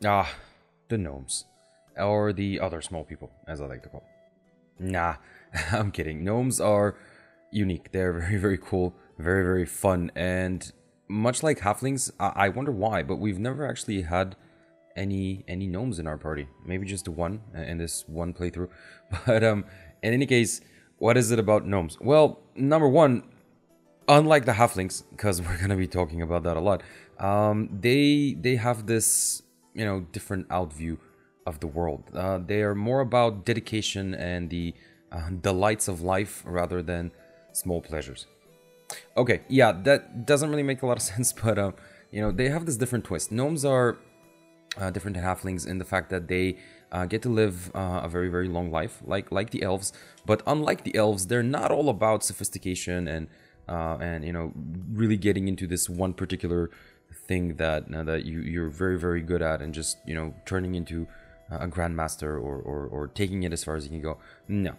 Ah, the gnomes. Or the other small people, as I like to call them. Nah, I'm kidding. Gnomes are unique. They're very, very cool, very, very fun, and much like halflings, I wonder why, but we've never actually had any gnomes in our party. Maybe just one in this one playthrough. But in any case, what is it about gnomes? Well, number one, unlike the halflings, because we're gonna be talking about that a lot, they have this different outview of the world. They are more about dedication and the delights of life rather than small pleasures. Okay, yeah, that doesn't really make a lot of sense, but they have this different twist. Gnomes are different than halflings in the fact that they get to live a very, very long life, like the elves. But unlike the elves, they're not all about sophistication and really getting into this one particular thing that you're very, very good at and just turning into a grandmaster or taking it as far as you can go. No,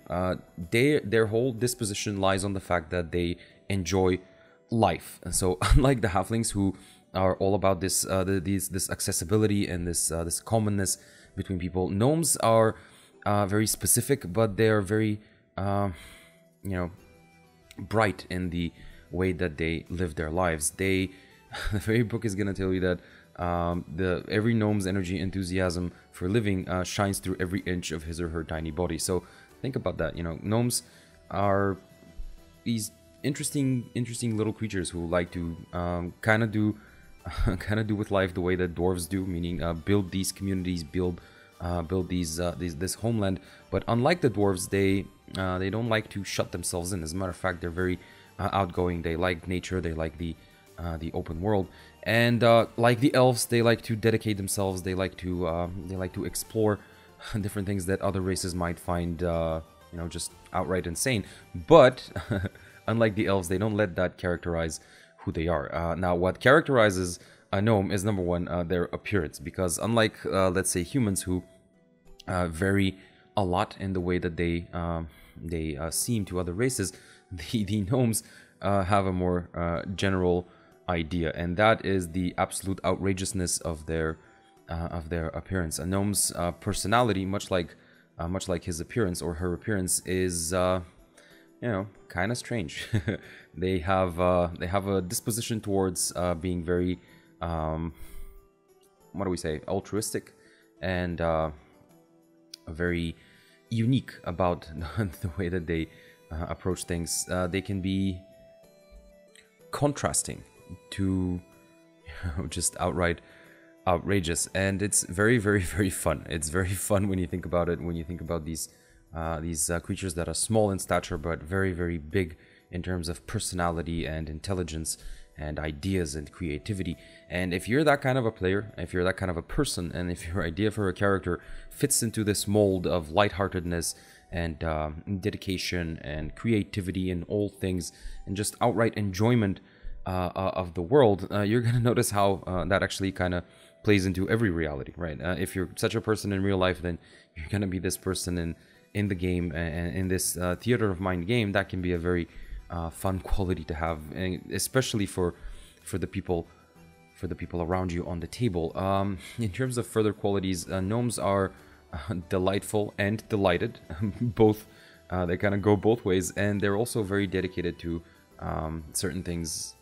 their whole disposition lies on the fact that they enjoy life. And so unlike the halflings who are all about this this accessibility and this commonness between people, gnomes are very specific, but they are very bright in the way that they live their lives. The very book is gonna tell you that every gnome's energy enthusiasm for living shines through every inch of his or her tiny body. So think about that. Gnomes are these interesting little creatures who like to kind of do with life the way that dwarves do, meaning build these communities, build this homeland. But unlike the dwarves, they don't like to shut themselves in. As a matter of fact, they're very outgoing. They like nature. They like the open world, and like the elves, they like to dedicate themselves. They like to explore different things that other races might find just outright insane. But unlike the elves, they don't let that characterize who they are. Now, what characterizes a gnome is number one their appearance, because unlike let's say humans who vary a lot in the way that they seem to other races, the gnomes have a more general idea, and that is the absolute outrageousness of their appearance. A gnome's personality, much like his appearance or her appearance, is kind of strange. They have a disposition towards being very what do we say, altruistic, and very unique about the way that they approach things. They can be contrasting to just outright outrageous, and it's very, very, very fun. It's very fun when you think about it, when you think about these creatures that are small in stature but very, very big in terms of personality and intelligence and ideas and creativity. And if you're that kind of a player, if you're that kind of a person, and if your idea for a character fits into this mold of lightheartedness and dedication and creativity in all things and just outright enjoyment of the world, you're going to notice how that actually kind of plays into every reality, right? If you're such a person in real life, then you're going to be this person in the game, and in this theater of mind game. That can be a very fun quality to have, and especially for the people around you on the table. In terms of further qualities, gnomes are delightful and delighted. Both, they kind of go both ways, and they're also very dedicated to certain things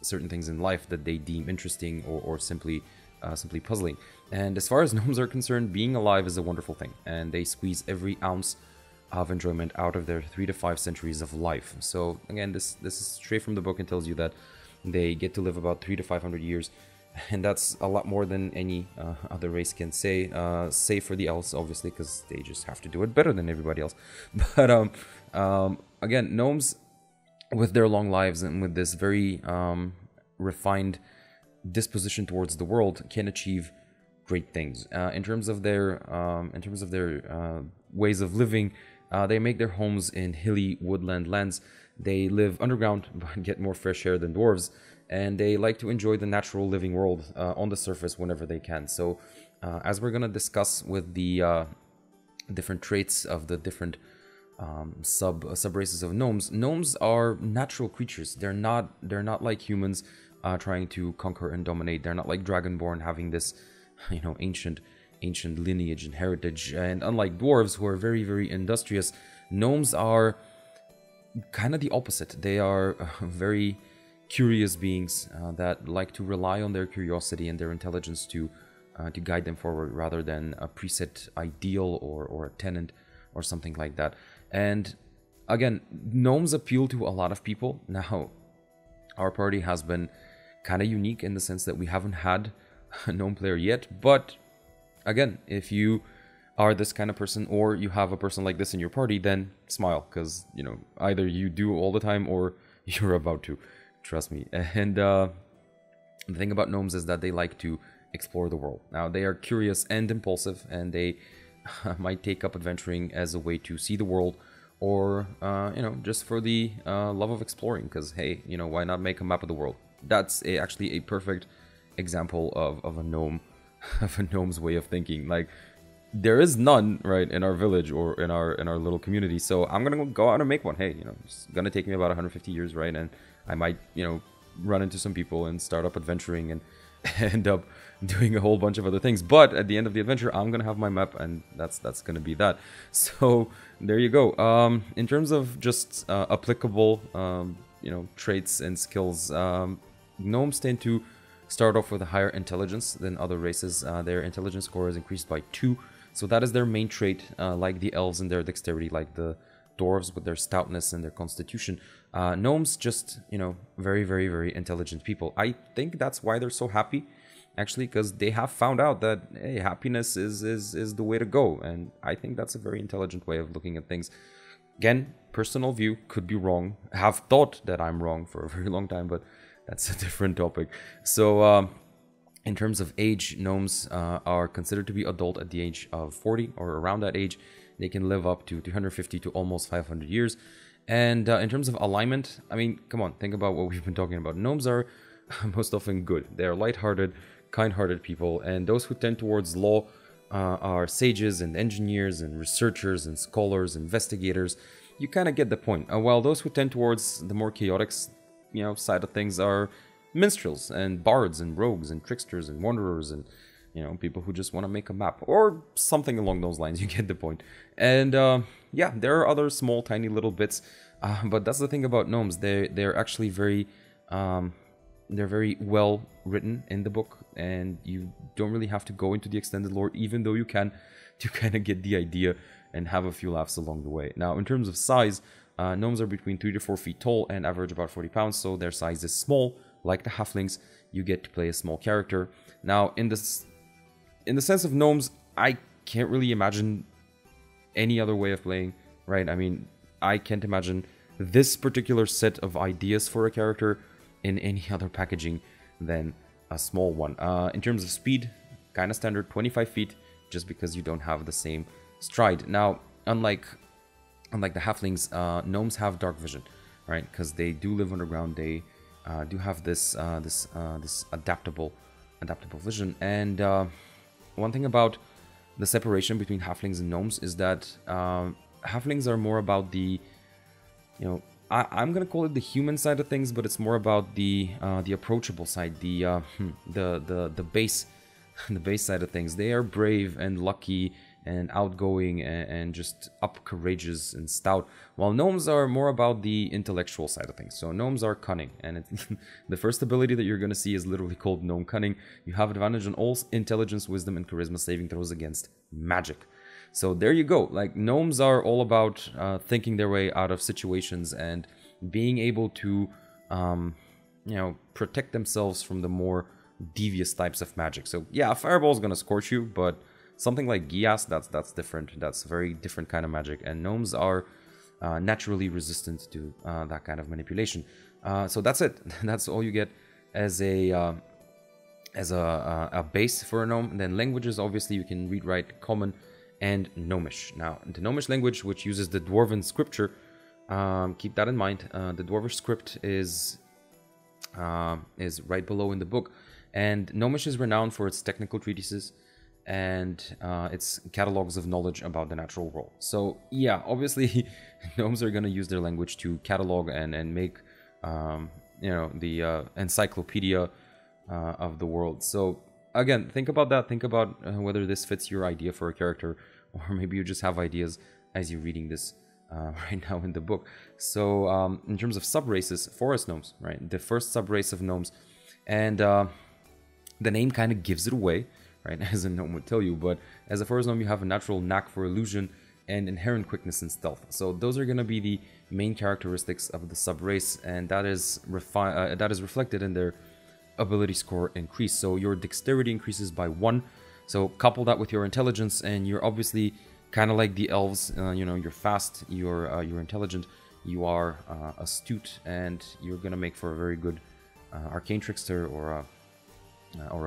in life that they deem interesting or simply puzzling. And as far as gnomes are concerned, being alive is a wonderful thing, and they squeeze every ounce of enjoyment out of their 3 to 5 centuries of life. So again, this is straight from the book and tells you that they get to live about 300 to 500 years, and that's a lot more than any other race can say, save for the elves, obviously, because they just have to do it better than everybody else. But again, gnomes, with their long lives and with this very refined disposition towards the world, can achieve great things. In terms of their ways of living, they make their homes in hilly woodland lands. They live underground but get more fresh air than dwarves, and they like to enjoy the natural living world on the surface whenever they can. So as we're going to discuss with the different traits of the different sub races of gnomes are natural creatures. They're not like humans trying to conquer and dominate. They're not like dragonborn having this ancient ancient lineage and heritage. And unlike dwarves, who are very, very industrious, gnomes are kind of the opposite. They are very curious beings that like to rely on their curiosity and their intelligence to guide them forward, rather than a preset ideal or a tenant or something like that. And again, gnomes appeal to a lot of people. Now, our party has been kind of unique in the sense that we haven't had a gnome player yet, but again, if you are this kind of person, or you have a person like this in your party, then smile, because, you know, either you do all the time or you're about to, trust me. And the thing about gnomes is that they like to explore the world. Now, they are curious and impulsive, and they might take up adventuring as a way to see the world, or you know, just for the love of exploring, because hey, you know, why not make a map of the world? That's actually a perfect example of a gnome, of a gnome's way of thinking. Like, there is none, right, in our village or in our little community, so I'm gonna go out and make one. Hey, you know, it's gonna take me about 150 years, right? And I might, you know, run into some people and start up adventuring and end up doing a whole bunch of other things, but at the end of the adventure, I'm gonna have my map, and that's gonna be that. So there you go. In terms of just applicable, you know, traits and skills, gnomes tend to start off with a higher intelligence than other races. Their intelligence score is increased by 2. So that is their main trait, like the elves and their dexterity, like the dwarves with their stoutness and their constitution. Gnomes, just, you know, very, very, very intelligent people. I think that's why they're so happy, actually, because they have found out that, hey, happiness is the way to go. And I think that's a very intelligent way of looking at things. Again, personal view, could be wrong. Have thought that I'm wrong for a very long time, but that's a different topic. So, in terms of age, gnomes are considered to be adult at the age of 40 or around that age. They can live up to 350 to almost 500 years. And in terms of alignment, I mean, come on, think about what we've been talking about. Gnomes are most often good. They are lighthearted, kind-hearted people, and those who tend towards law are sages and engineers and researchers and scholars, investigators. You kind of get the point. While those who tend towards the more chaotic, you know, side of things are minstrels and bards and rogues and tricksters and wanderers and, you know, people who just want to make a map or something along those lines. You get the point. And yeah, there are other small tiny little bits, but that's the thing about gnomes. They're actually very they're very well written in the book, and you don't really have to go into the extended lore, even though you can, to kind of get the idea and have a few laughs along the way. Now, in terms of size, gnomes are between 3 to 4 feet tall and average about 40 pounds, so their size is small. Like the halflings, you get to play a small character. Now, in the sense of gnomes, I can't really imagine any other way of playing, right? I mean, I can't imagine this particular set of ideas for a character in any other packaging than a small one. In terms of speed, kind of standard, 25 feet, just because you don't have the same stride. Now, unlike the halflings, gnomes have dark vision, right? Because they do live underground. They do have this adaptable vision. And one thing about the separation between halflings and gnomes is that halflings are more about the, you know, I'm gonna call it the human side of things, but it's more about the approachable side, the base, the base side of things. They are brave and lucky and outgoing and just up courageous and stout, while gnomes are more about the intellectual side of things. So gnomes are cunning, and it's the first ability that you're going to see is literally called Gnome Cunning. You have advantage on all intelligence, wisdom, and charisma saving throws against magic. So there you go. Like, gnomes are all about thinking their way out of situations and being able to, you know, protect themselves from the more devious types of magic. So yeah, a fireball is going to scorch you, but something like Gias, that's different. That's a very different kind of magic, and gnomes are naturally resistant to that kind of manipulation. So that's it. That's all you get as a base for a gnome. And then languages, obviously, you can read, write Common and Gnomish. Now, the Gnomish language, which uses the Dwarven scripture, keep that in mind. The Dwarvish script is right below in the book, and Gnomish is renowned for its technical treatises and its catalogs of knowledge about the natural world. So yeah, obviously gnomes are going to use their language to catalog and make you know, the encyclopedia of the world. So again, think about that. Think about whether this fits your idea for a character, or maybe you just have ideas as you're reading this right now in the book. So in terms of sub-races, forest gnomes, right? The first sub-race of gnomes. And the name kind of gives it away, right? As a gnome would tell you. But as a forest gnome, you have a natural knack for illusion and inherent quickness and stealth. So those are going to be the main characteristics of the sub-race. And that is reflected in their ability score increase. So your dexterity increases by 1. So couple that with your intelligence, and you're obviously kind of like the elves. You know, you're fast, you're intelligent, you are astute, and you're gonna make for a very good arcane trickster, or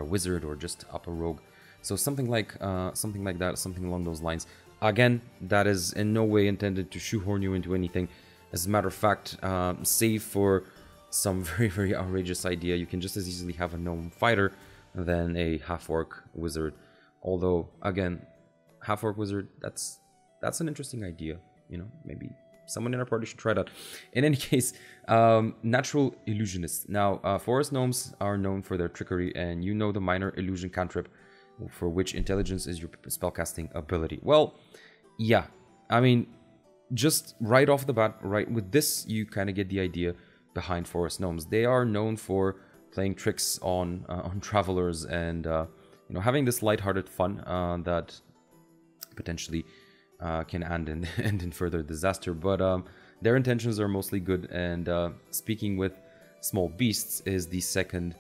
a wizard, or just up a rogue. So something like that, something along those lines. Again, that is in no way intended to shoehorn you into anything. As a matter of fact, save for some very, very outrageous idea, you can just as easily have a gnome fighter than a half-orc wizard. Although, again, half-orc wizard, that's an interesting idea. You know, maybe someone in our party should try that. In any case, natural illusionists. Now, forest gnomes are known for their trickery, and you know the minor illusion cantrip, for which intelligence is your spellcasting ability. Well, yeah, I mean, just right off the bat, right with this, you kind of get the idea behind forest gnomes. They are known for playing tricks on travelers, and you know, having this lighthearted fun that potentially can end in further disaster. But their intentions are mostly good, and speaking with small beasts is the second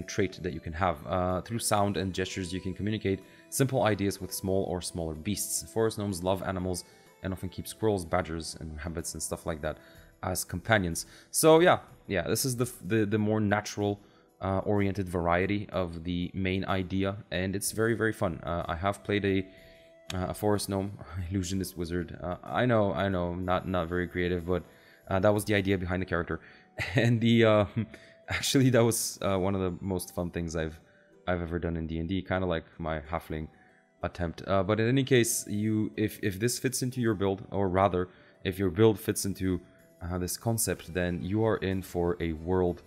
trait that you can have. Through sound and gestures, you can communicate simple ideas with small or smaller beasts. Forest gnomes love animals and often keep squirrels, badgers, and rabbits and stuff like that as companions. So yeah, this is the more natural oriented variety of the main idea, and it's very, very fun. I have played a forest gnome illusionist wizard. I know, not very creative, but that was the idea behind the character. And the actually, that was one of the most fun things I've ever done in D&D, kind of like my halfling attempt. But in any case, if this fits into your build, or rather, if your build fits into this concept, then you are in for a world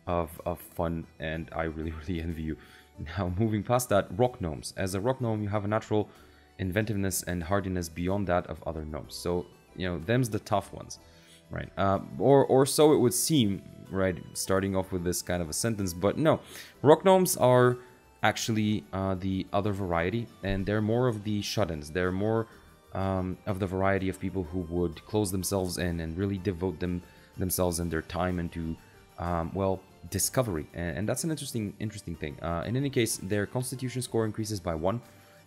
of fun, and I really, really envy you. Now, moving past that, rock gnomes. As a rock gnome, you have a natural inventiveness and hardiness beyond that of other gnomes. So, you know, them's the tough ones, right? Or so it would seem, right? Starting off with this kind of a sentence, but no, rock gnomes are actually the other variety, and they're more of the shut-ins. They're more of the variety of people who would close themselves in and really devote themselves and their time into, well, discovery. And that's an interesting thing. In any case, their constitution score increases by 1,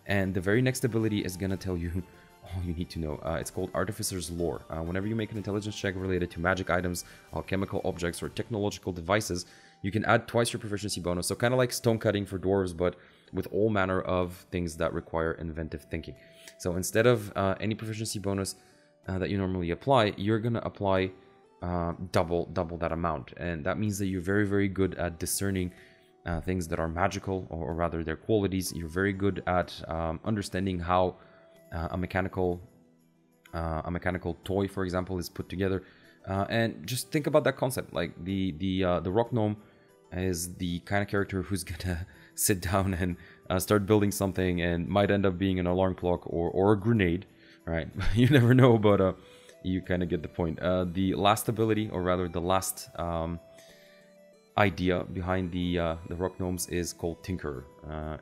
and the very next ability is going to tell you all you need to know. It's called Artificers Lore. Whenever you make an intelligence check related to magic items, alchemical objects, or technological devices, you can add twice your proficiency bonus. So kind of like stone cutting for dwarves, but with all manner of things that require inventive thinking. So instead of any proficiency bonus that you normally apply, you're going to apply double that amount. And that means that you're very, very good at discerning things that are magical, or rather their qualities. You're very good at understanding how a mechanical toy, for example, is put together. And just think about that concept. Like the rock gnome is the kind of character who's gonna sit down and start building something, and might end up being an alarm clock or a grenade, right? You never know, but you kind of get the point. The last ability, or rather the last idea behind the rock gnomes, is called Tinkerer,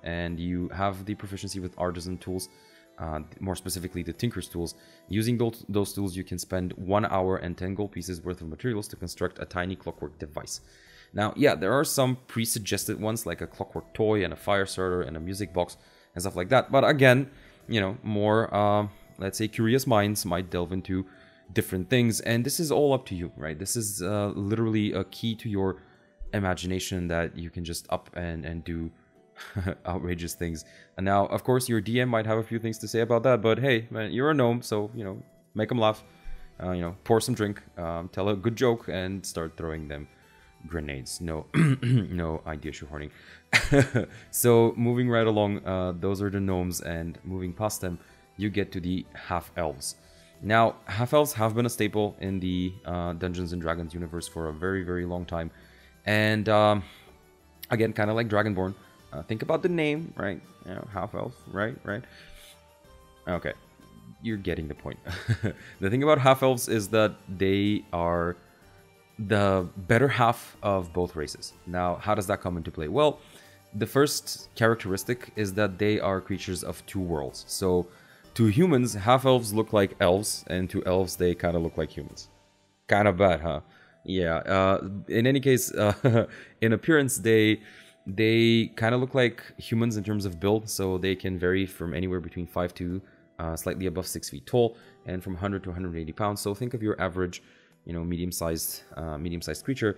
and you have the proficiency with artisan tools. More specifically, the Tinker's tools. Using those tools, you can spend 1 hour and 10 gold pieces worth of materials to construct a tiny clockwork device. Now, yeah, there are some pre-suggested ones, like a clockwork toy and a fire starter and a music box and stuff like that. But again, you know, more, let's say, curious minds might delve into different things. And this is all up to you, right? This is literally a key to your imagination that you can just up and do outrageous things. And now, of course, your DM might have a few things to say about that, but hey, man, you're a gnome, so, you know, make them laugh, you know, pour some drink, tell a good joke, and start throwing them grenades. No no idea shoehorning. So moving right along, those are the gnomes, and moving past them, you get to the half-elves. Now, half-elves have been a staple in the Dungeons and Dragons universe for a very, very long time, and Again, kind of like Dragonborn. Think about the name, right? You know, half-elf, right? Okay, you're getting the point. The thing about half-elves is that they are the better half of both races. Now, how does that come into play? Well, the first characteristic is that they are creatures of two worlds. So, to humans, half-elves look like elves, and to elves, they kind of look like humans. Kind of bad, huh? Yeah. In any case, in appearance, they kind of look like humans in terms of build. So they can vary from anywhere between 5 to slightly above 6 feet tall, and from 100 to 180 pounds. So think of your average, medium-sized creature,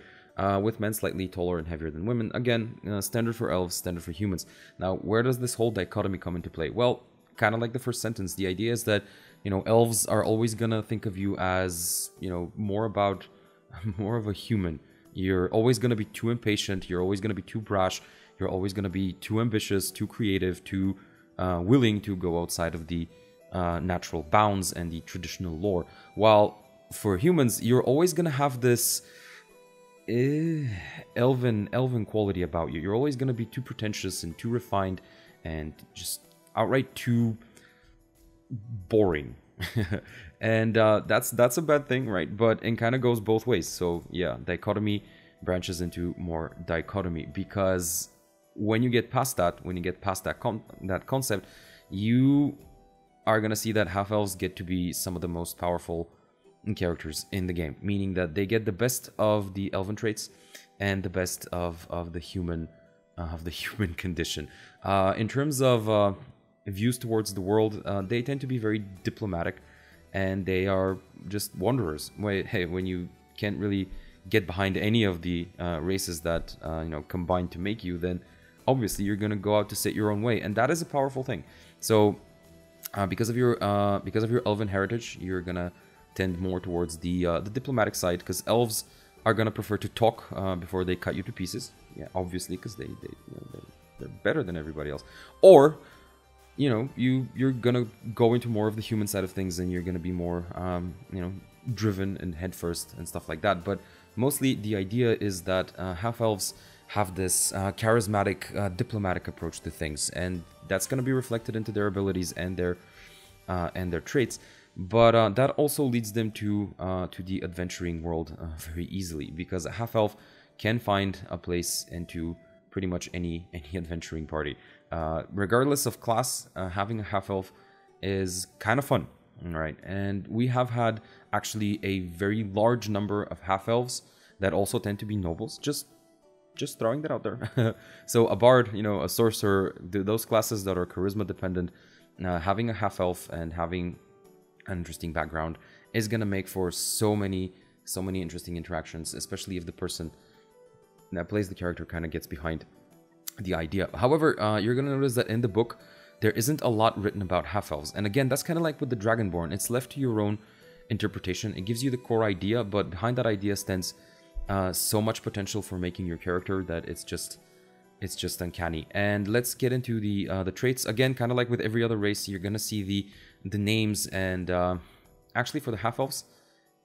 with men slightly taller and heavier than women. Again, standard for elves, standard for humans. Now, where does this whole dichotomy come into play? Well, kind of like the first sentence, the idea is that elves are always gonna think of you as more of a human. You're always gonna be too impatient. You're always gonna be too brash. You're always gonna be too ambitious, too creative, too willing to go outside of the natural bounds and the traditional lore. While for humans, you're always gonna have this elven quality about you. You're always gonna be too pretentious and too refined and just outright too boring. And that's a bad thing, right? But it kind of goes both ways. So yeah, dichotomy branches into more dichotomy, because when you get past that, that concept, you are gonna see that half-elves get to be some of the most powerful characters in the game, meaning that they get the best of the elven traits and the best of the human condition. In terms of views towards the world, they tend to be very diplomatic, and they are just wanderers. When you can't really get behind any of the races that combine to make you, then obviously you're gonna go out to set your own way, and that is a powerful thing. So because of your elven heritage, you're gonna tend more towards the diplomatic side, because elves are gonna prefer to talk before they cut you to pieces. Yeah, obviously, because they're better than everybody else. Or you're gonna go into more of the human side of things, and you're gonna be more driven and head first and stuff like that. But mostly the idea is that half-elves have this charismatic, diplomatic approach to things, and that's gonna be reflected into their abilities and their traits. But that also leads them to the adventuring world very easily, because a half-elf can find a place into pretty much any adventuring party. Regardless of class, having a half-elf is kind of fun, right? And we have had actually a very large number of half-elves that also tend to be nobles. Just throwing that out there. So a bard, a sorcerer, those classes that are charisma dependent, having a half-elf and having an interesting background is gonna make for so many interesting interactions, especially if the person that plays the character kind of gets behind the idea. However, you're gonna notice that in the book there isn't a lot written about half-elves, and again, that's kind of like with the Dragonborn. It's left to your own interpretation. It gives you the core idea, but behind that idea stands so much potential for making your character that it's just uncanny. And let's get into the traits. Again, kind of like with every other race, you're gonna see the names, and actually for the half-elves,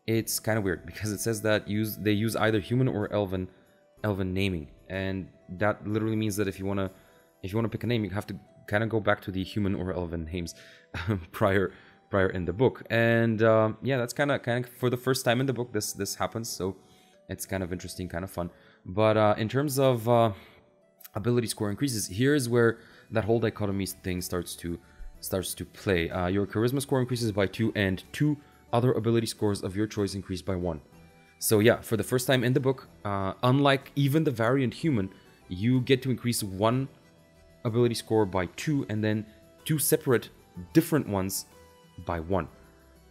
it's kind of weird, because it says that they use either human or elven naming, and that literally means that if you wanna pick a name, you have to kind of go back to the human or elven names prior in the book. And yeah, that's kind of for the first time in the book this happens, so it's kind of interesting, kind of fun. But in terms of ability score increases, here's where that whole dichotomy thing starts to play. Your charisma score increases by 2, and 2 other ability scores of your choice increase by 1. So yeah, for the first time in the book, unlike even the variant human, you get to increase 1 ability score by 2, and then 2 separate different ones by 1.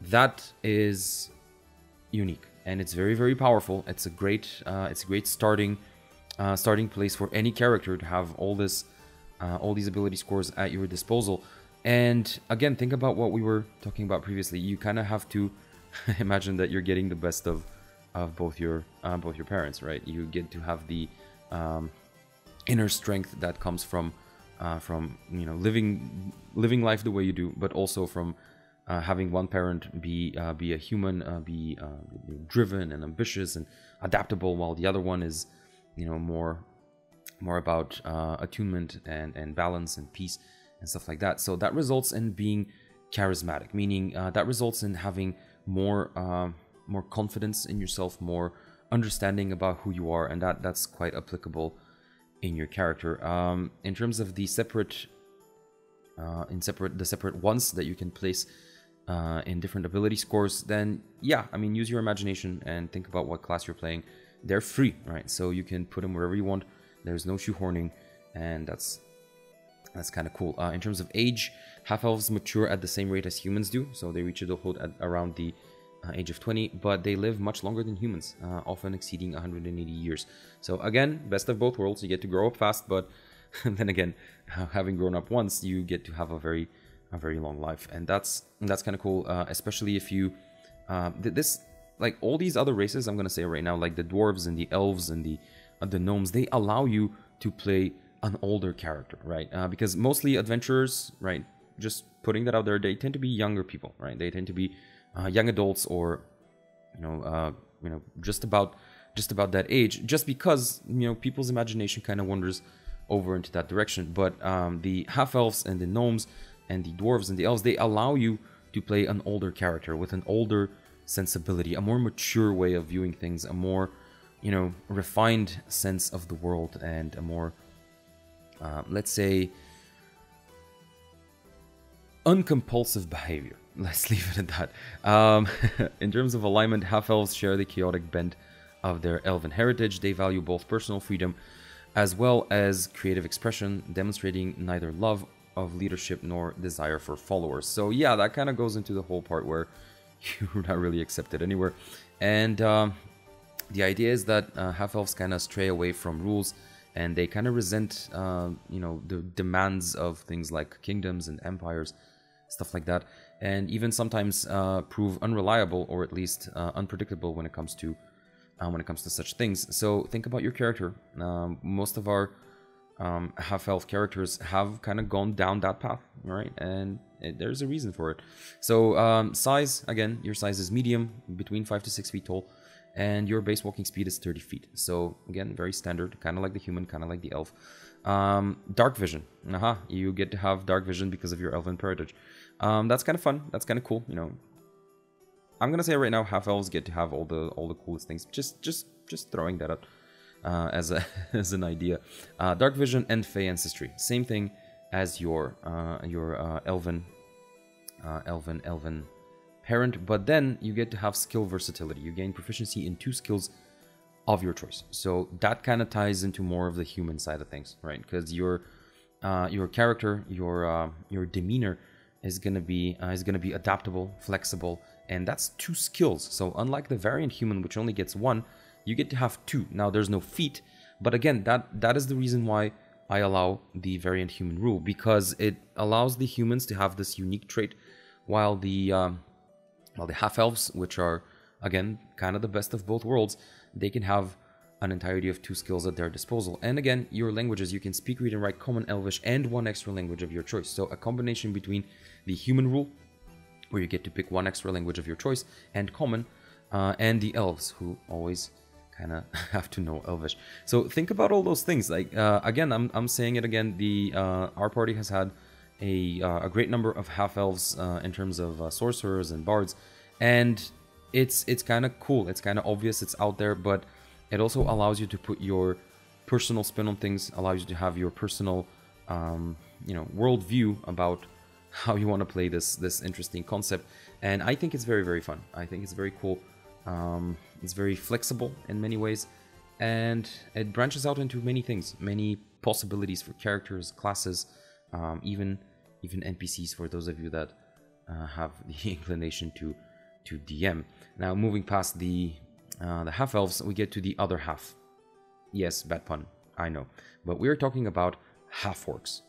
That is unique, and it's very, very powerful. It's a great starting place for any character to have all these ability scores at your disposal. And again, think about what we were talking about previously. You kind of have to imagine that you're getting the best of both your parents, right? You get to have the inner strength that comes from living life the way you do, but also from having one parent be a human, be driven and ambitious and adaptable, while the other one is more more about attunement and balance and peace and stuff like that. So that results in being charismatic, meaning that results in having more confidence in yourself, more understanding about who you are, and that's quite applicable in your character. In terms of the separate ones that you can place in different ability scores, then yeah, I mean, use your imagination and think about what class you're playing. They're free, right? So you can put them wherever you want. There's no shoehorning, and that's kind of cool. In terms of age, half-elves mature at the same rate as humans do, so they reach adulthood at around the age of 20, but they live much longer than humans, often exceeding 180 years. So again, best of both worlds. You get to grow up fast, but then again, having grown up once, you get to have a very long life, and that's kind of cool, especially if you this, like all these other races I'm gonna say right now, like the dwarves and the elves and the gnomes, they allow you to play an older character, right? Because mostly adventurers, right, just putting that out there, they tend to be younger people, right? They tend to be young adults, or just about that age, just because people's imagination kind of wanders over into that direction. But the half-elves and the gnomes and the dwarves and the elves, they allow you to play an older character with an older sensibility, a more mature way of viewing things, a more refined sense of the world, and a more let's say uncompulsive behavior. Let's leave it at that. In terms of alignment, half-elves share the chaotic bent of their elven heritage. They value both personal freedom as well as creative expression, demonstrating neither love of leadership nor desire for followers. So yeah, that kind of goes into the whole part where you're not really accepted anywhere. And the idea is that half-elves kind of stray away from rules, and they kind of resent the demands of things like kingdoms and empires, stuff like that, and even sometimes prove unreliable, or at least unpredictable when it comes to such things. So think about your character. Most of our half-elf characters have kind of gone down that path, right? And there's a reason for it. So size, again, your size is medium, between 5 to 6 feet tall, and your base walking speed is 30 feet. So again, very standard, kind of like the human, kind of like the elf. Dark vision. You get to have dark vision because of your elven parentage. That's kind of fun. That's kind of cool. I'm gonna say right now, half-elves get to have all the coolest things. Just throwing that out as an idea. Dark vision and Fey ancestry, same thing as your elven parent, but then you get to have skill versatility. You gain proficiency in 2 skills of your choice. So that kind of ties into more of the human side of things, right? Because your character, your demeanor is gonna be adaptable, flexible, and that's 2 skills. So unlike the variant human, which only gets 1, you get to have 2. Now there's no feat, but again, that is the reason why I allow the variant human rule, because it allows the humans to have this unique trait, while the half-elves, which are again kind of the best of both worlds, they can have an entirety of 2 skills at their disposal. And again, your languages, you can speak, read, and write Common, Elvish, and 1 extra language of your choice. So a combination between the human rule, where you get to pick 1 extra language of your choice, and Common, and the elves, who always kind of have to know Elvish. So think about all those things. Like again, I'm saying it again. Our party has had a great number of half-elves in terms of sorcerers and bards, and it's kind of cool. It's kind of obvious. It's out there, but it also allows you to put your personal spin on things. Allows you to have your personal, worldview about how you want to play this interesting concept. And I think it's very, very fun. I think it's very cool. It's very flexible in many ways, and it branches out into many things, many possibilities for characters, classes, even NPCs for those of you that have the inclination to DM. Now, moving past the half-elves, we get to the other half. Yes, bad pun, I know, but we're talking about half-orcs.